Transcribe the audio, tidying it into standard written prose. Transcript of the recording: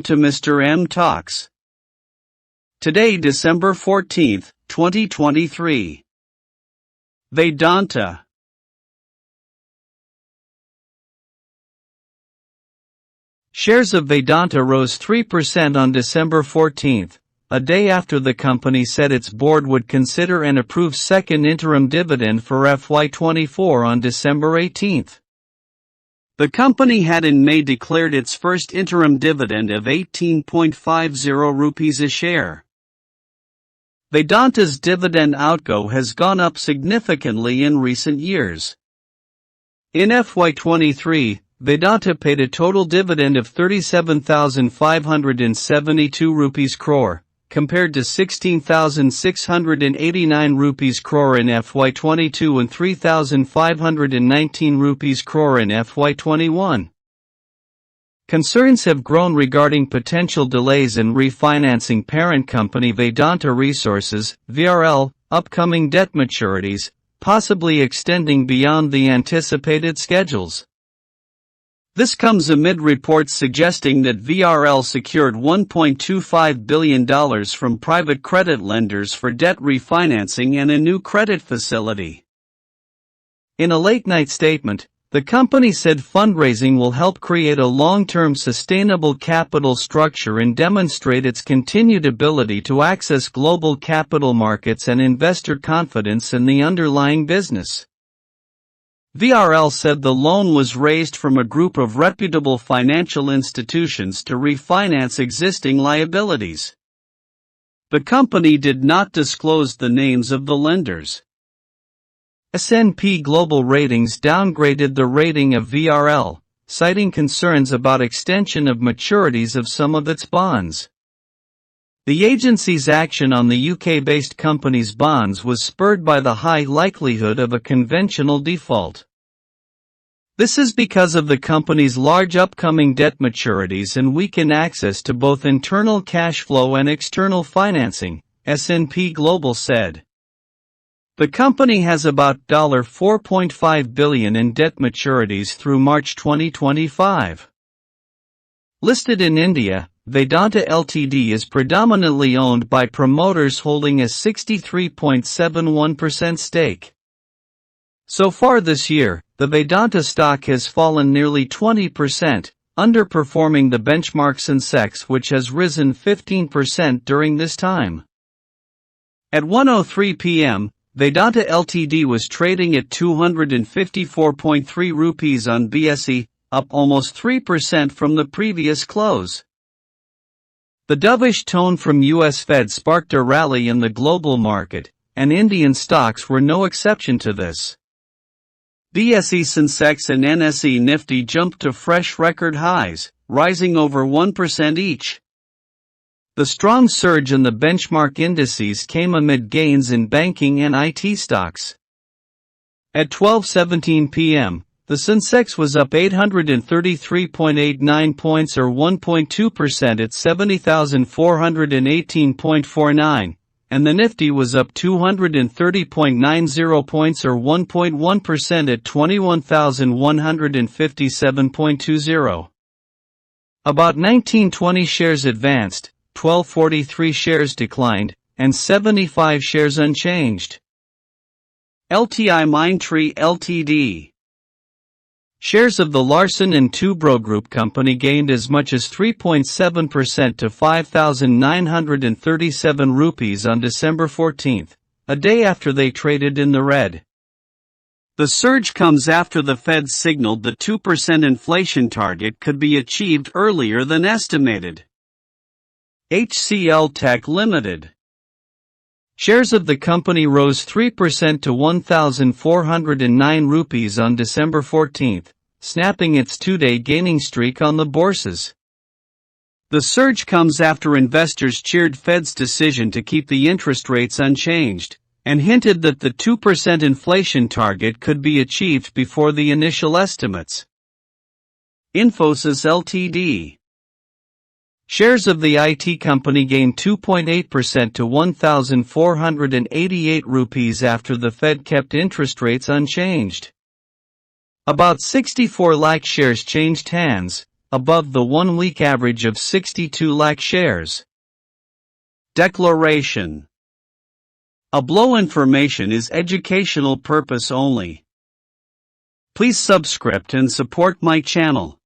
to Mr. M Talks. Today, December 14, 2023. Vedanta. Shares of Vedanta rose 3% on December 14, a day after the company said its board would consider and approve second interim dividend for FY24 on December 18. The company had in May declared its first interim dividend of 18.50 rupees a share. Vedanta's dividend outgo has gone up significantly in recent years. In FY23, Vedanta paid a total dividend of 37,572 rupees crore, compared to 16,689 rupees crore in FY22 and 3,519 rupees crore in FY21. Concerns have grown regarding potential delays in refinancing parent company Vedanta Resources, VRL, upcoming debt maturities, possibly extending beyond the anticipated schedules. This comes amid reports suggesting that VRL secured $1.25 billion from private credit lenders for debt refinancing and a new credit facility. In a late-night statement, the company said fundraising will help create a long-term sustainable capital structure and demonstrate its continued ability to access global capital markets and investor confidence in the underlying business. VRL said the loan was raised from a group of reputable financial institutions to refinance existing liabilities. The company did not disclose the names of the lenders. S&P Global Ratings downgraded the rating of VRL, citing concerns about extension of maturities of some of its bonds. The agency's action on the UK-based company's bonds was spurred by the high likelihood of a conventional default. This is because of the company's large upcoming debt maturities and weakened access to both internal cash flow and external financing, S&P Global said. The company has about $4.5 billion in debt maturities through March 2025. Listed in India, Vedanta Ltd is predominantly owned by promoters holding a 63.71% stake. So far this year, the Vedanta stock has fallen nearly 20%, underperforming the benchmark Sensex, which has risen 15% during this time. At 1:03 p.m., Vedanta Ltd was trading at 254.3 rupees on BSE, up almost 3% from the previous close. The dovish tone from US Fed sparked a rally in the global market, and Indian stocks were no exception to this. BSE Sensex and NSE Nifty jumped to fresh record highs, rising over 1% each. The strong surge in the benchmark indices came amid gains in banking and IT stocks. At 12:17 p.m., the Sensex was up 833.89 points or 1.2% at 70,418.49, and the Nifty was up 230.90 points or 1.1% at 21,157.20. About 1920 shares advanced, 1243 shares declined, and 75 shares unchanged. LTI Mindtree Ltd. Shares of the Larsen & Toubro Group company gained as much as 3.7% to 5,937 rupees on December 14, a day after they traded in the red. The surge comes after the Fed signaled the 2% inflation target could be achieved earlier than estimated. HCL Tech Limited. Shares of the company rose 3% to 1,409 rupees on December 14, snapping its two-day gaining streak on the bourses. The surge comes after investors cheered Fed's decision to keep the interest rates unchanged, and hinted that the 2% inflation target could be achieved before the initial estimates. Infosys Ltd. Shares of the IT company gained 2.8% to 1,488 rupees after the Fed kept interest rates unchanged. About 64 lakh shares changed hands, above the 1-week average of 62 lakh shares. Declaration. A below information is educational purpose only. Please subscribe and support my channel.